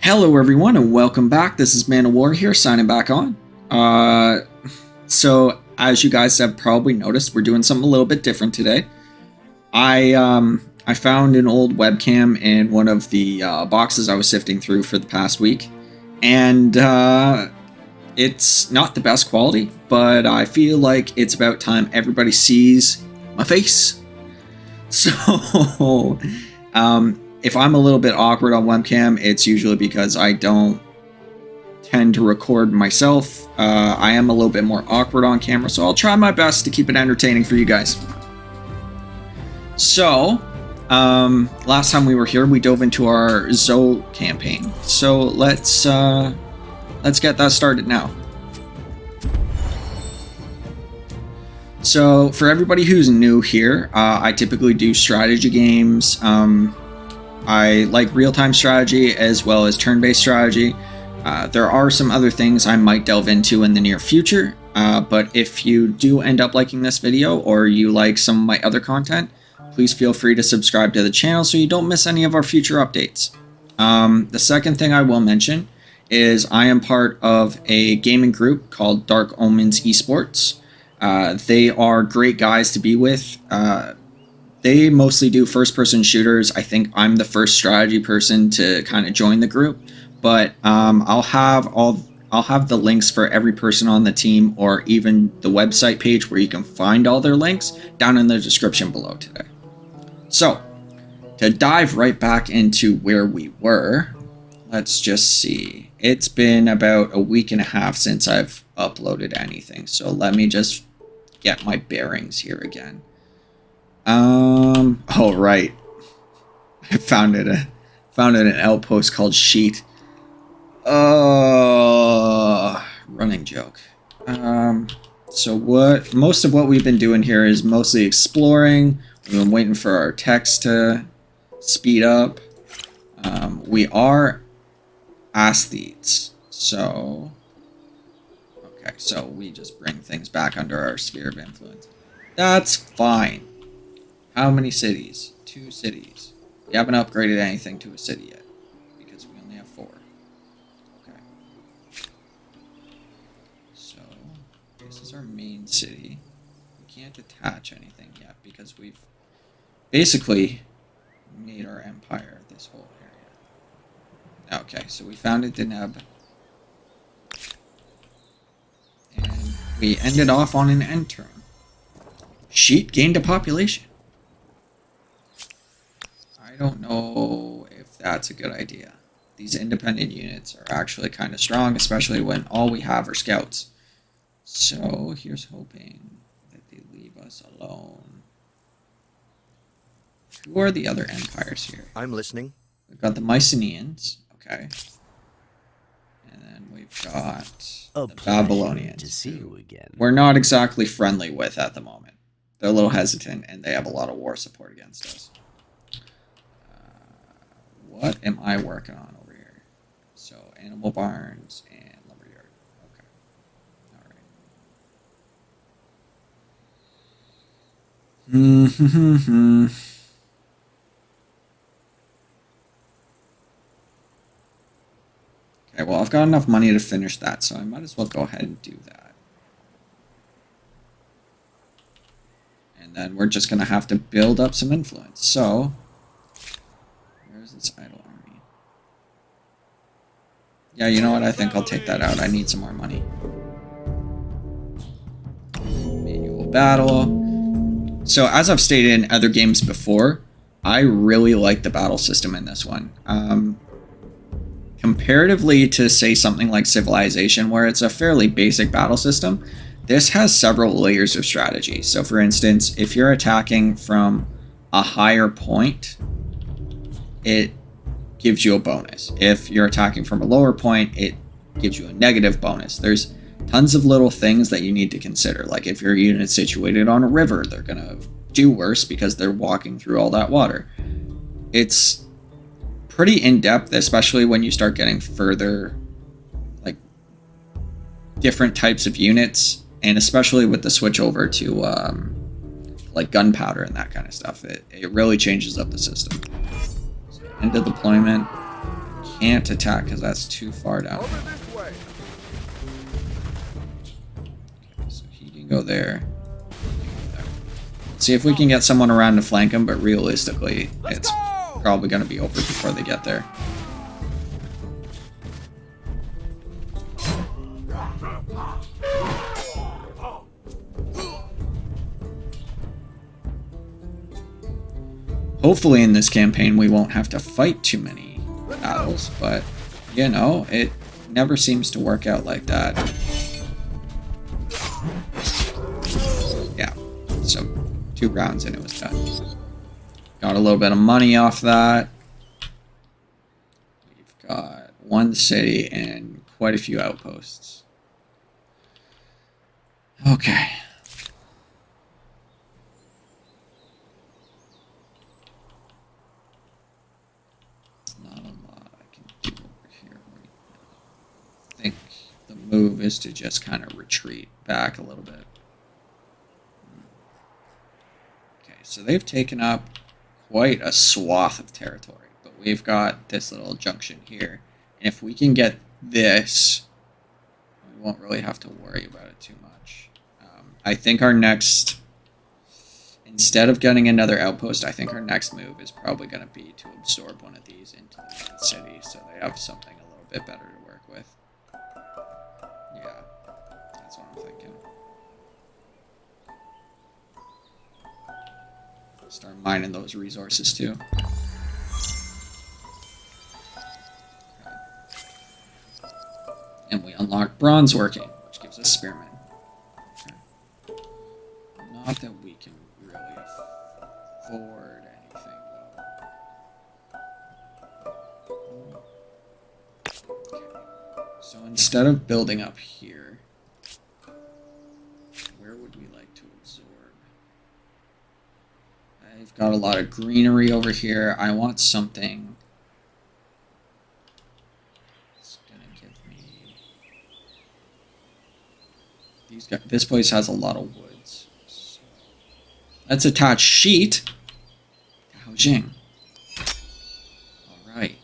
Hello everyone and welcome back. This is Man of War here, signing back on. So as you guys have probably noticed, we're doing something a little bit different today. I found an old webcam in one of the boxes I was sifting through for the past week, and it's not the best quality, but I feel like it's about time everybody sees my face. So if I'm a little bit awkward on webcam, it's usually because I don't tend to record myself. I am a little bit more awkward on camera, so I'll try my best to keep it entertaining for you guys. So, last time we were here, we dove into our Zhou campaign. So let's get that started now. So for everybody who's new here, I typically do strategy games. I like real-time strategy as well as turn-based strategy. There are some other things I might delve into in the near future, but if you do end up liking this video or you like some of my other content, please feel free to subscribe to the channel so you don't miss any of our future updates. The second thing I will mention is I am part of a gaming group called Dark Omens Esports. They are great guys to be with. They mostly do first-person shooters. I think I'm the first strategy person to kind of join the group, but I'll have the links for every person on the team, or even the website page where you can find all their links, down in the description below today. So, to dive right back into where we were, let's just see. It's been about a week and a half since I've uploaded anything, so let me just get my bearings here again. Oh right, I found it an outpost called Sheet. Running joke. So most of what we've been doing here is mostly exploring. We've been waiting for our text to speed up. We are aesthetes, so okay, so we just bring things back under our sphere of influence. That's fine. How many cities? 2 cities. We haven't upgraded anything to a city yet, because we only have 4. Okay. So, this is our main city. We can't attach anything yet, because we've basically made our empire this whole area. Okay, so we founded Deneb. And we ended off on an end turn. Sheet gained a population. I don't know if that's a good idea. These independent units are actually kind of strong, especially when all we have are scouts. So here's hoping that they leave us alone. Who are the other empires here? I'm listening. We've got the Mycenaeans, okay. And then we've got the Babylonians, to see you again. We're not exactly friendly with at the moment. They're a little hesitant, and they have a lot of war support against us. What am I working on over here? So, animal barns and lumberyard. Okay. Alright. Okay, well, I've got enough money to finish that, so I might as well go ahead and do that. And then we're just going to have to build up some influence. So, where's this idle army? Yeah, you know what? I think I'll take that out. I need some more money. Manual battle. So, as I've stated in other games before, I really like the battle system in this one. Comparatively to, say, something like Civilization, where it's a fairly basic battle system, this has several layers of strategy. So, for instance, if you're attacking from a higher point, it gives you a bonus. If you're attacking from a lower point, it gives you a negative bonus. There's tons of little things that you need to consider. Like if your unit's situated on a river, they're going to do worse because they're walking through all that water. It's pretty in-depth, especially when you start getting further, like, different types of units, and especially with the switch over to like gunpowder and that kind of stuff. It really changes up the system. So, end of deployment. can't attack because that's too far down. Over this way. Okay, so he can go there. He can go there. See if we can get someone around to flank him, but realistically, it's probably going to be over before they get there. Hopefully in this campaign we won't have to fight too many battles, but, you know, it never seems to work out like that. Yeah, so 2 rounds and it was done. Got a little bit of money off that. We've got 1 city and quite a few outposts. Okay. Not a lot I can do over here right now. I think the move is to just kind of retreat back a little bit. Okay, so they've taken up quite a swath of territory, but we've got this little junction here. And if we can get this, we won't really have to worry about it too much. I think our next, instead of getting another outpost, I think our next move is probably going to be to absorb one of these into the main city, so they have something a little bit better to work with. Yeah, that's what I'm thinking. Start mining those resources too. Okay. And we unlock bronze working, which gives us spearmen. Okay. Not that we can really afford anything though. Okay. So instead of building up here, where would we like to absorb? I've got a lot of greenery over here. I want something that's gonna give me these guys. This place has a lot of woods. So let's attach sheet. Jing. All right.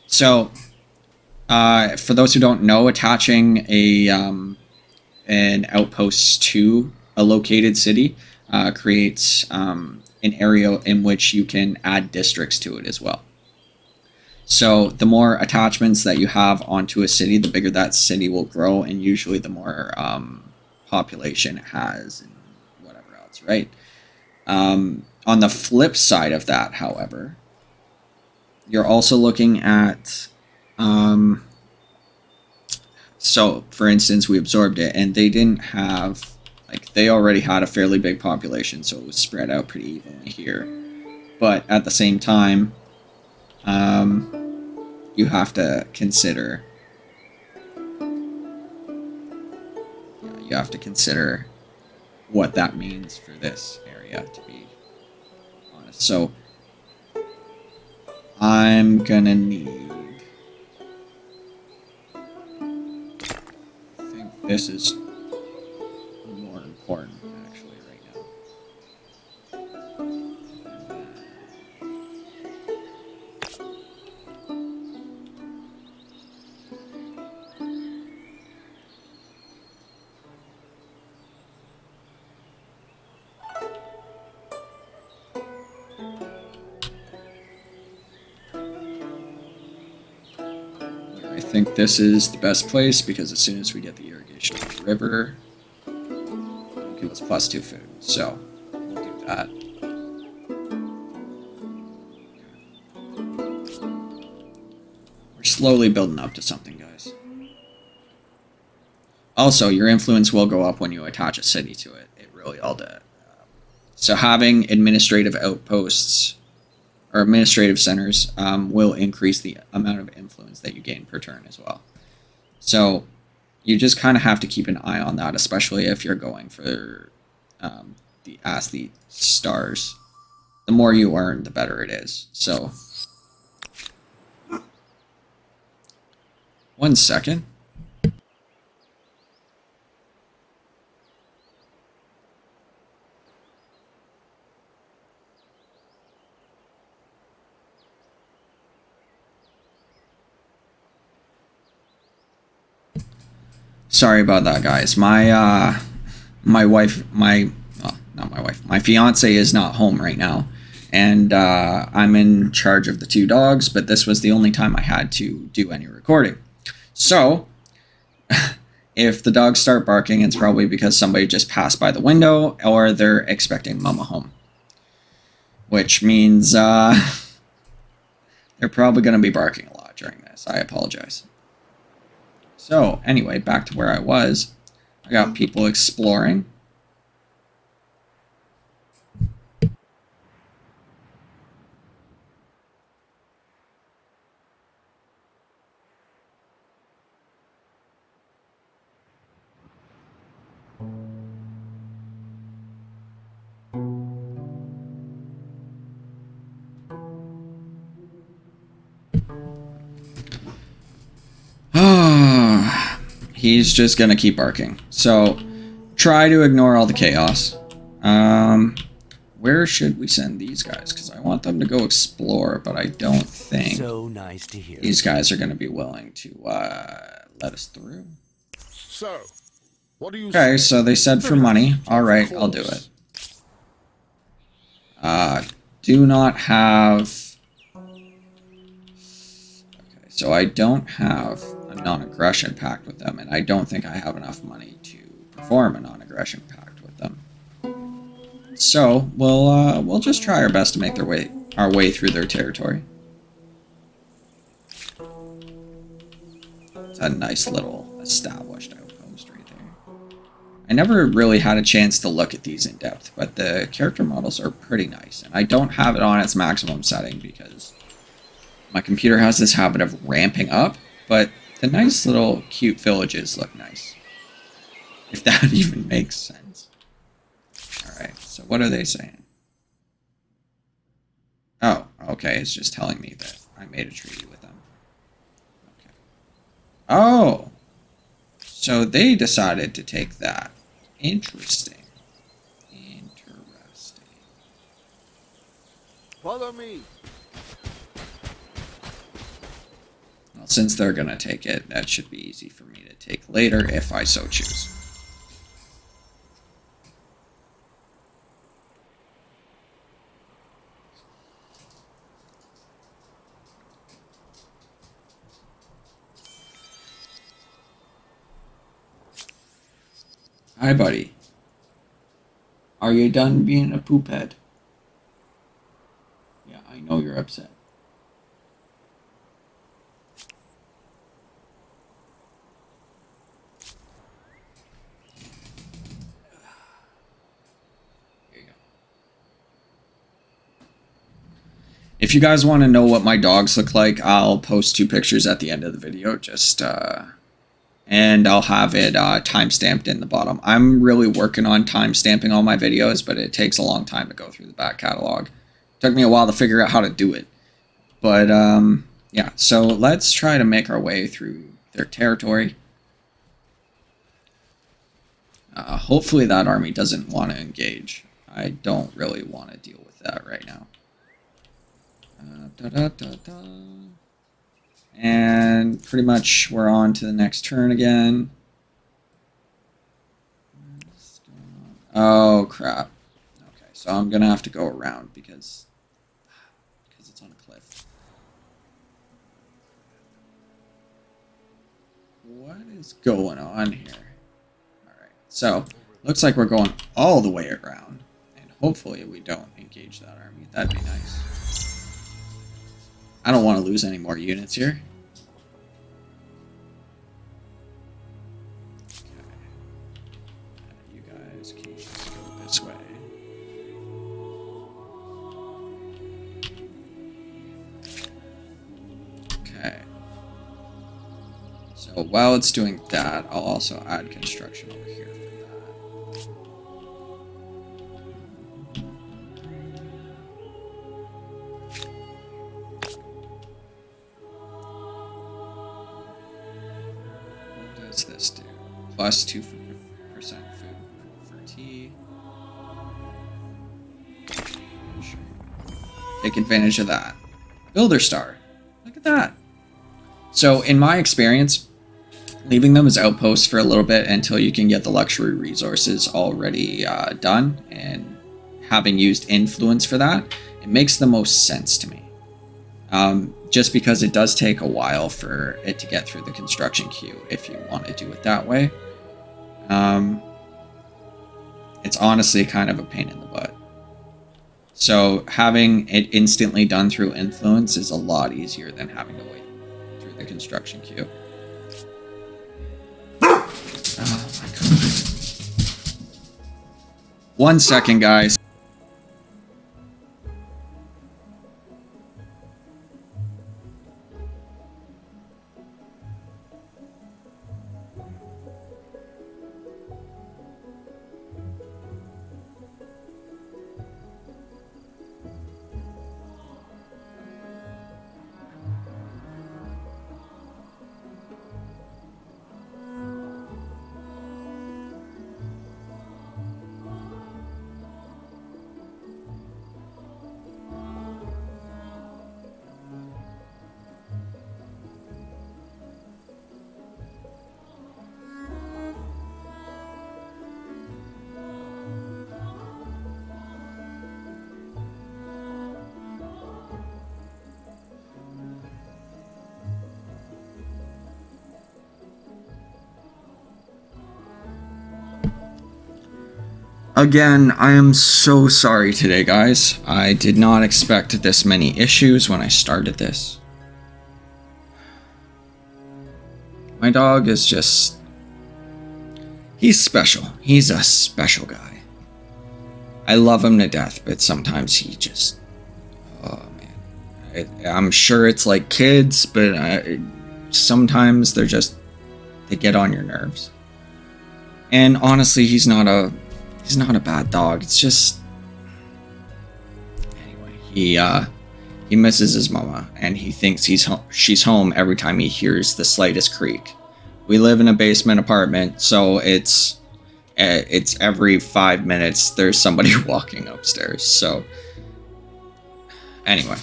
So, for those who don't know, attaching a an outpost to a located city creates an area in which you can add districts to it as well. So the more attachments that you have onto a city, the bigger that city will grow, and usually the more population it has and whatever else, right? On the flip side of that, however, you're also looking at so for instance, we absorbed it and they didn't have, like, they already had a fairly big population, so it was spread out pretty evenly here. But at the same time, you have to consider, you have to consider what that means for this area, to be honest. So I'm gonna need, I think this is more important actually right now. I think this is the best place because as soon as we get the irrigation of the river, it'll give us +2 food. So we'll do that. We're slowly building up to something, guys. Also, your influence will go up when you attach a city to it. It really all does. So having administrative outposts or administrative centers will increase the amount of influence that you gain per turn as well. So you just kind of have to keep an eye on that, especially if you're going for the athlete stars. The more you earn, the better it is. So 1 second. Sorry about that, guys. My wife, not my wife, my fiance is not home right now, and I'm in charge of the 2 dogs. But this was the only time I had to do any recording. So, if the dogs start barking, it's probably because somebody just passed by the window, or they're expecting Mama home, which means they're probably going to be barking a lot during this. I apologize. So, anyway, back to where I was. I got people exploring. He's just gonna keep barking. So try to ignore all the chaos. Where should we send these guys? Because I want them to go explore, but I don't think these guys are gonna be willing to let us through. So, what do you Okay, say? so they said for money. All right, I'll do it. Do not have. Okay, so I don't have a non-aggression pact with them, and I don't think I have enough money to perform a non-aggression pact with them. So we'll just try our best to make our way through their territory. It's a nice little established outpost right there. I never really had a chance to look at these in depth, but the character models are pretty nice, and I don't have it on its maximum setting because my computer has this habit of ramping up, but the nice little cute villages look nice. If that even makes sense. Alright, so what are they saying? Oh, okay, it's just telling me that I made a treaty with them. Okay. Oh! So they decided to take that. Interesting. Interesting. Follow me. Well, since they're gonna take it, that should be easy for me to take later if I so choose. Hi, buddy. Are you done being a poophead? Yeah, I know you're upset. If you guys want to know what my dogs look like, I'll post 2 pictures at the end of the video, and I'll have it time-stamped in the bottom. I'm really working on time-stamping all my videos, but it takes a long time to go through the back catalog. It took me a while to figure out how to do it. But, yeah, so let's try to make our way through their territory. Hopefully that army doesn't want to engage. I don't really want to deal with that right now. And pretty much we're on to the next turn again. Oh crap. Okay, so I'm gonna have to go around because it's on a cliff. What is going on here? Alright, so looks like we're going all the way around, and hopefully we don't engage that army. That'd be nice. I don't want to lose any more units here. Okay. You guys can just go this way. Okay. So while it's doing that, I'll also add construction over here for that. What's this do? Plus 2% food for tea. Sure. Take advantage of that. Builder star. Look at that. So in my experience, leaving them as outposts for a little bit until you can get the luxury resources already done, and having used influence for that, it makes the most sense to me. Just because it does take a while for it to get through the construction queue if you want to do it that way. It's honestly kind of a pain in the butt. So having it instantly done through influence is a lot easier than having to wait through the construction queue. Oh my god. 1 second, guys. Again, I am so sorry today, guys. I did not expect this many issues when I started this. My dog is just... he's special. He's a special guy. I love him to death, but sometimes he just... oh, man. I'm sure it's like kids, but sometimes they're just... they get on your nerves. And honestly, he's not a bad dog. It's just... anyway, he misses his mama, and he thinks she's home every time he hears the slightest creak. We live in a basement apartment, so it's every 5 minutes there's somebody walking upstairs. So anyway,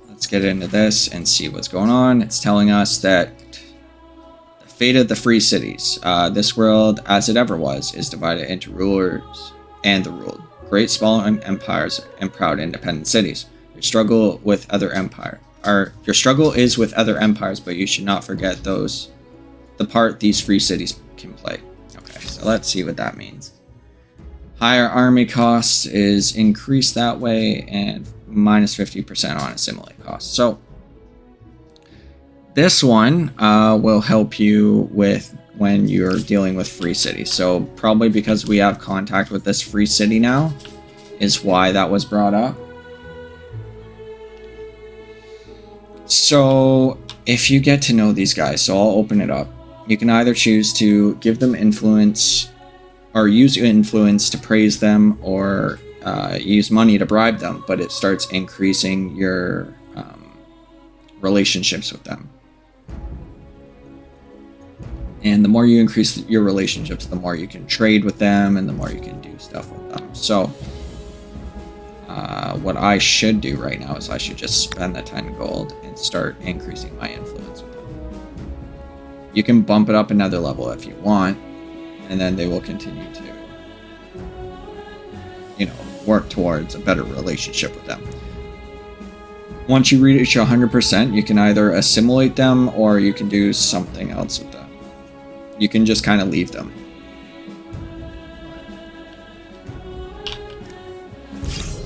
let's get into this and see what's going on. It's telling us that the fate of the free cities. This world, as it ever was, is divided into rulers and the ruled. Great, small empires and proud independent cities. Your struggle is with other empires, but you should not forget the part these free cities can play. Okay, so let's see what that means. Higher army costs is increased that way, and minus 50% on assimilate costs. So this one will help you with when you're dealing with free cities. So probably because we have contact with this free city now is why that was brought up. So if you get to know these guys, so I'll open it up. You can either choose to give them influence or use influence to praise them, or use money to bribe them, but it starts increasing your relationships with them. And the more you increase your relationships, the more you can trade with them and the more you can do stuff with them. So what I should do right now is I should just spend the 10 gold and start increasing my influence with them. You can bump it up another level if you want, and then they will continue to, work towards a better relationship with them. Once you reach 100%, you can either assimilate them or you can do something else with them. You can just kind of leave them.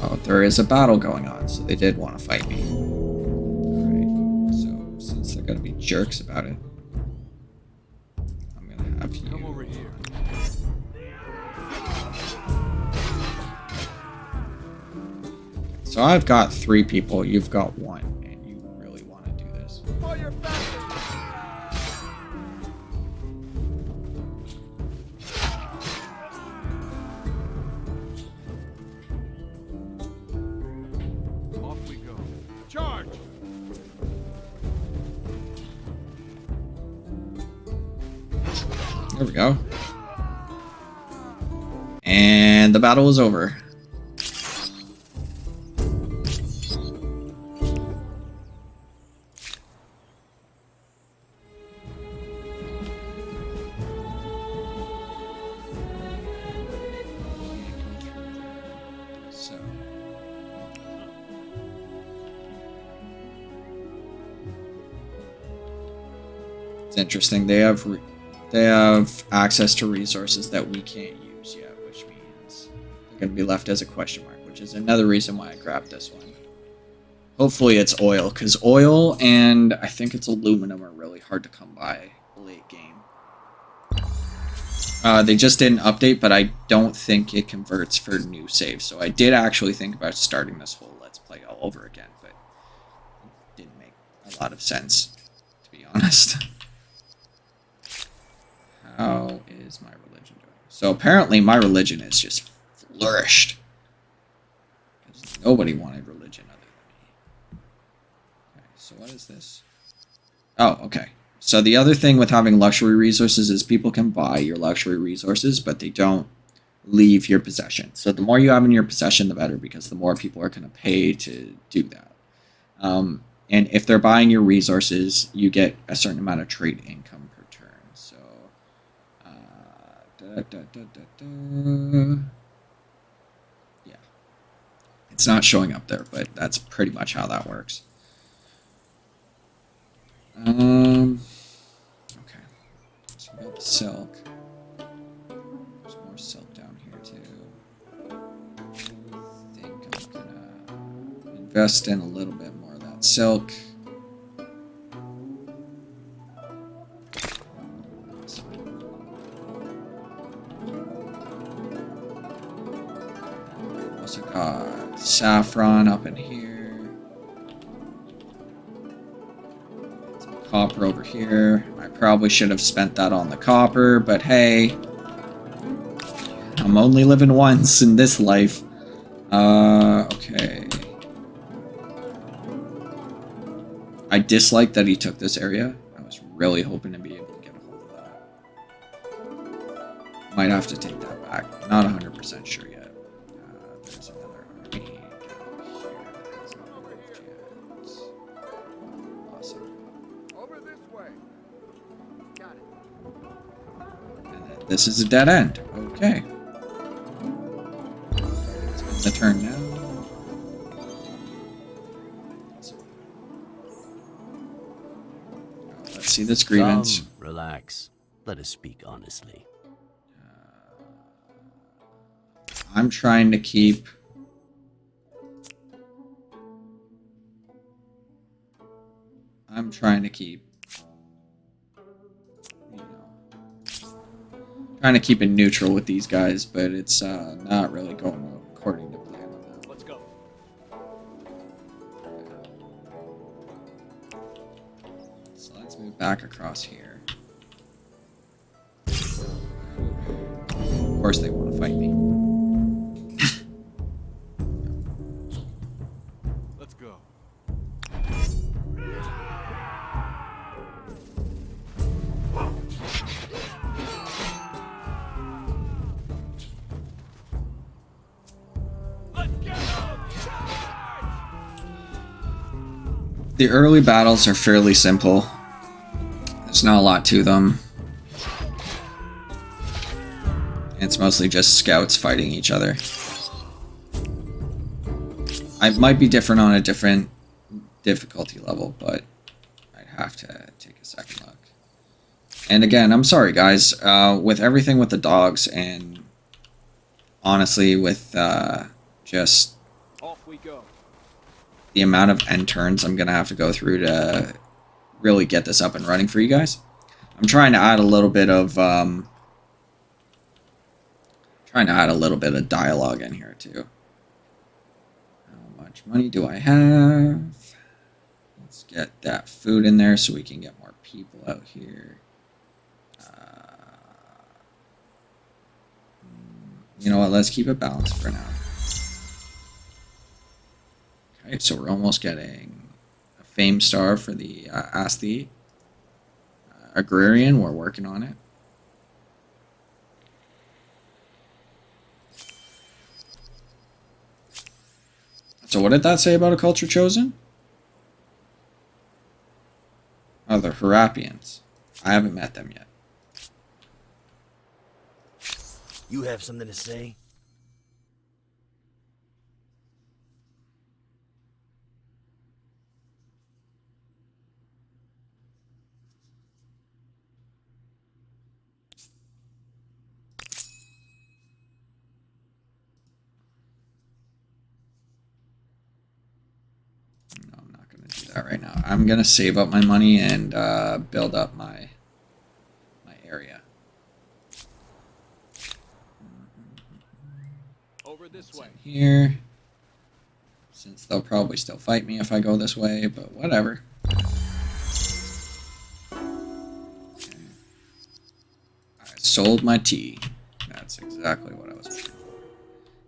Oh, there is a battle going on, so they did want to fight me. Alright, so since they're going to be jerks about it, I'm going to have you... come over here. So I've got 3 people, you've got 1, and you really want to do this. Off we go. Charge! There we go. And the battle is over. It's interesting. They have access to resources that we can't use yet, which means they're going to be left as a question mark, which is another reason why I grabbed this one. Hopefully it's oil, because oil and I think it's aluminum are really hard to come by late game. They just did an update, but I don't think it converts for new saves. So I did actually think about starting this whole Let's Play all over again, but it didn't make a lot of sense, to be honest. How is my religion doing? So apparently my religion is just flourished. Because nobody wanted religion other than me. Okay, so what is this? Oh, okay. So the other thing with having luxury resources is people can buy your luxury resources, but they don't leave your possession. So the more you have in your possession, the better, because the more people are going to pay to do that. And if they're buying your resources, you get a certain amount of trade income per turn. So, yeah. It's not showing up there, but that's pretty much how that works. Okay. So we got the silk. There's more silk down here too. I think I'm gonna invest in a little bit more of that silk. Also got saffron up in here. Copper over here. I probably should have spent that on the copper, but hey, I'm only living once in this life. Okay. I dislike that he took this area. I was really hoping to be able to get a hold of that. Might have to take that back. Not 100% sure yet. There's another army down here that has not moved yet. Awesome. Over this way. Got it. And then this is a dead end. Okay. It's the turn now. Let's see this grievance. Relax. Let us speak honestly. I'm trying to keep... you know, trying to keep it neutral with these guys, but it's not really going according to plan on that. Let's go. So let's move back across here. Of course they want to fight me. Let's go. Let's get them! The early battles are fairly simple. There's not a lot to them. It's mostly just scouts fighting each other. It might be different on a different difficulty level, but I'd have to take a second look. And again, I'm sorry guys, with everything with the dogs and honestly with just Off we go. the amount of end turns I'm going to have to go through to really get this up and running for you guys. I'm trying to add a little bit of dialogue in here too. How much money do I have? Let's get that food in there so we can get more people out here. You know what? Let's keep it balanced for now. Okay, so we're almost getting a fame star for the Asti Agrarian. We're working on it. So what did that say about a culture chosen? Oh, the Harapians. I haven't met them yet. You have something to say? that right now. I'm gonna save up my money and build up my area. Over this way. Here, since they'll probably still fight me if I go this way, but whatever. Okay. I sold my tea. That's exactly what I was looking for.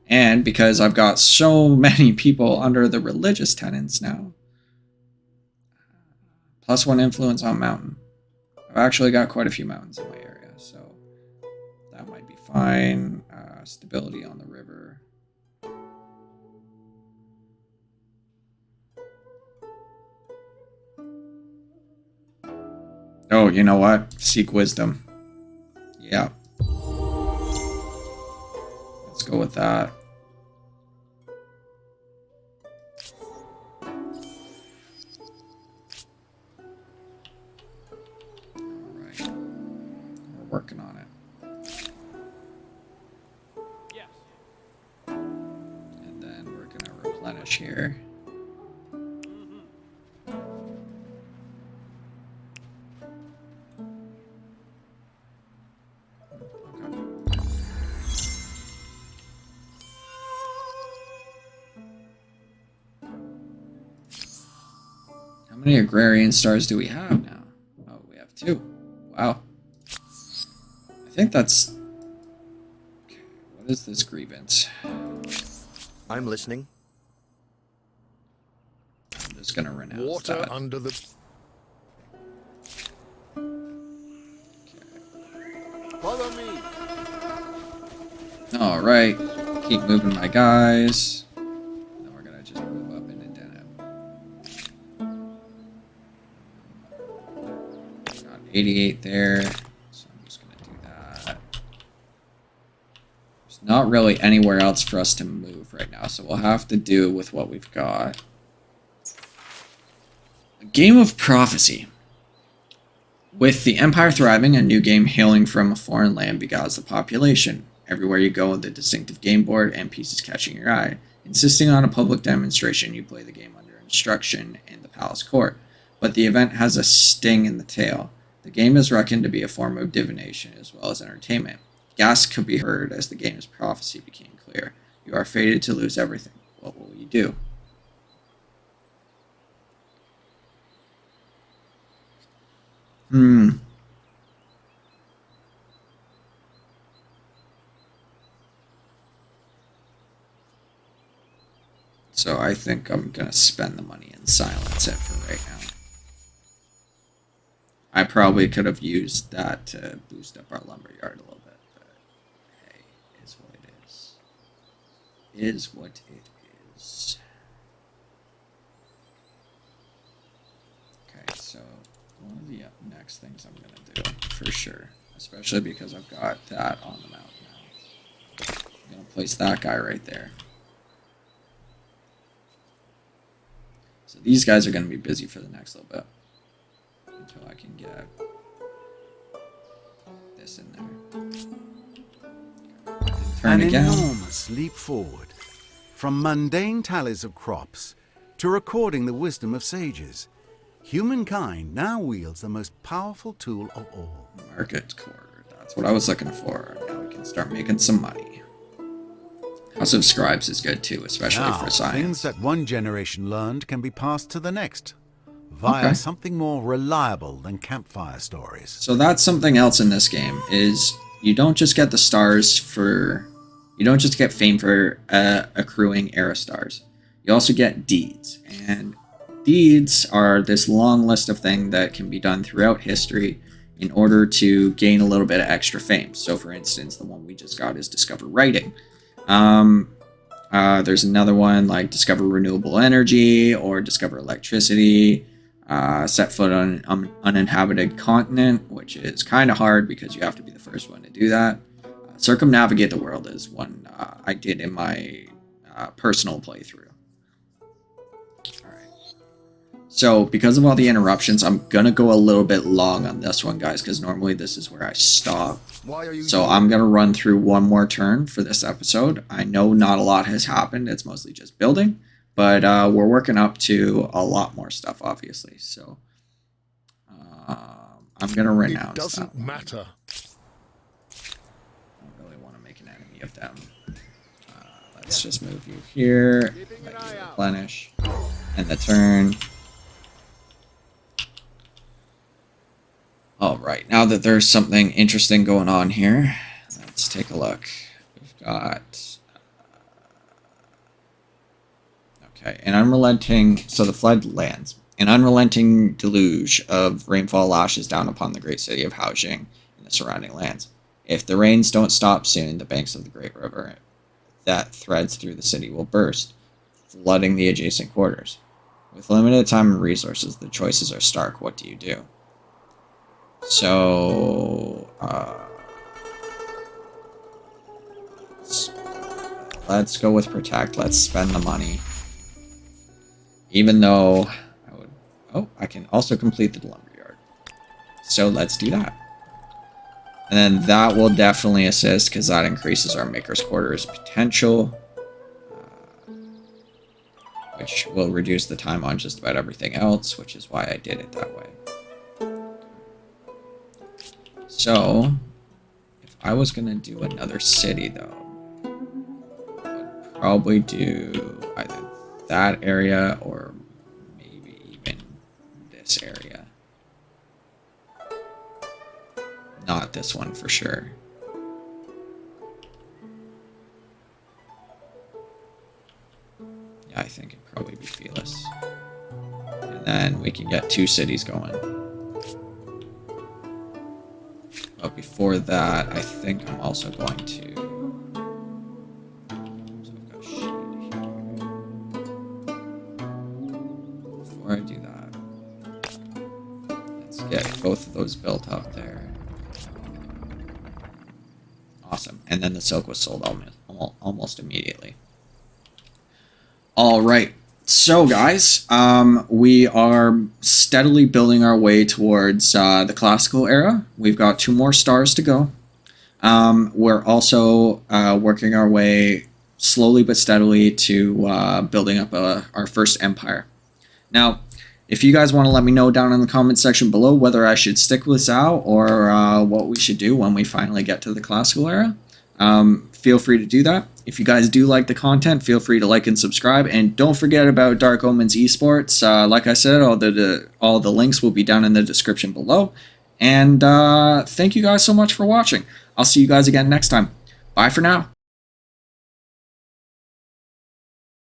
And because I've got so many people under the religious tenets now, +1 influence on mountain. I've actually got quite a few mountains in my area, so that might be fine. Stability on the river. Oh, you know what? Seek wisdom. Yeah. Let's go with that. Alright. We're working on it. Yes. And then we're gonna replenish here. How many agrarian stars do we have now? Oh, we have 2. Wow. I think that's... Okay, what is this grievance? I'm listening. I'm just gonna renounce Water that. under the... Follow me. Alright. Keep moving my guys. Then we're gonna just move up into Denham. Got 88 there. So I'm just gonna do that. There's not really anywhere else for us to move right now, so we'll have to do with what we've got. A game of prophecy. With the Empire thriving, a new game hailing from a foreign land beguiles the population. Everywhere you go, the distinctive game board and pieces catching your eye. Insisting on a public demonstration, you play the game under instruction in the palace court. But the event has a sting in the tail. The game is reckoned to be a form of divination as well as entertainment. Gasps could be heard as the game's prophecy became clear. You are fated to lose everything. What will you do? So I think I'm going to spend the money and silence it for right now. I probably could have used that to boost up our lumberyard a little bit, but hey, it is what it is. It is what it is. Okay, so one of the next things I'm going to do, for sure, especially because I've got that on the mountain now. I'm going to place that guy right there. So these guys are going to be busy for the next little bit until I can get this in there. Turn An again. enormous leap forward, from mundane tallies of crops to recording the wisdom of sages. Humankind now wields the most powerful tool of all. Market quarter. That's what I was looking for. Now we can start making some money. House of Scribes is good too, especially Now, for science. things that one generation learned can be passed to the next via Okay. something more reliable than campfire stories. So that's something else in this game, is you don't just get the stars for... You don't just get fame for accruing era stars. You also get deeds. And deeds are this long list of things that can be done throughout history in order to gain a little bit of extra fame. So for instance, the one we just got is Discover Writing. There's another one like Discover Renewable Energy or Discover Electricity. Set foot on an uninhabited continent, which is kind of hard because you have to be the first one to do that. Circumnavigate the world is one I did in my personal playthrough. So because of all the interruptions, I'm going to go a little bit long on this one, guys, because normally this is where I stop. Why are you So I'm going to run through one more turn for this episode. I know not a lot has happened. It's mostly just building. but we're working up to a lot more stuff, obviously. So I'm gonna renounce It doesn't that one. matter. I don't really want to make an enemy of them. Let's just move you here, Keeping let an you eye out. replenish, and the turn. All right, now that there's something interesting going on here, let's take a look. We've got okay, an unrelenting. So the flood lands. An unrelenting deluge of rainfall lashes down upon the great city of Haojing and the surrounding lands. If the rains don't stop soon, the banks of the great river that threads through the city will burst, flooding the adjacent quarters. With limited time and resources, the choices are stark. What do you do? So, let's go with protect. Let's spend the money. Even though I would... Oh, I can also complete the lumberyard. So let's do that. And then that will definitely assist because that increases our maker's quarters potential. Which will reduce the time on just about everything else, which is why I did it that way. So, if I was going to do another city, though, I would probably do either that area or maybe even this area. Not this one for sure. Yeah, I think it'd probably be Felis. And then we can get 2 cities going. But before that, I think I'm also going to... So I've got shade here. Before I do that, let's get both of those built up there. Awesome. And then the silk was sold almost immediately. All right. So, guys, we are steadily building our way towards the classical era. We've got 2 more stars to go. We're also working our way slowly but steadily to building up our first empire. Now, if you guys want to let me know down in the comment section below whether I should stick with Zhou or what we should do when we finally get to the classical era, feel free to do that. If you guys do like the content, feel free to like and subscribe. And don't forget about Dark Omens Esports. Like I said, all the links will be down in the description below. And thank you guys so much for watching. I'll see you guys again next time. Bye for now.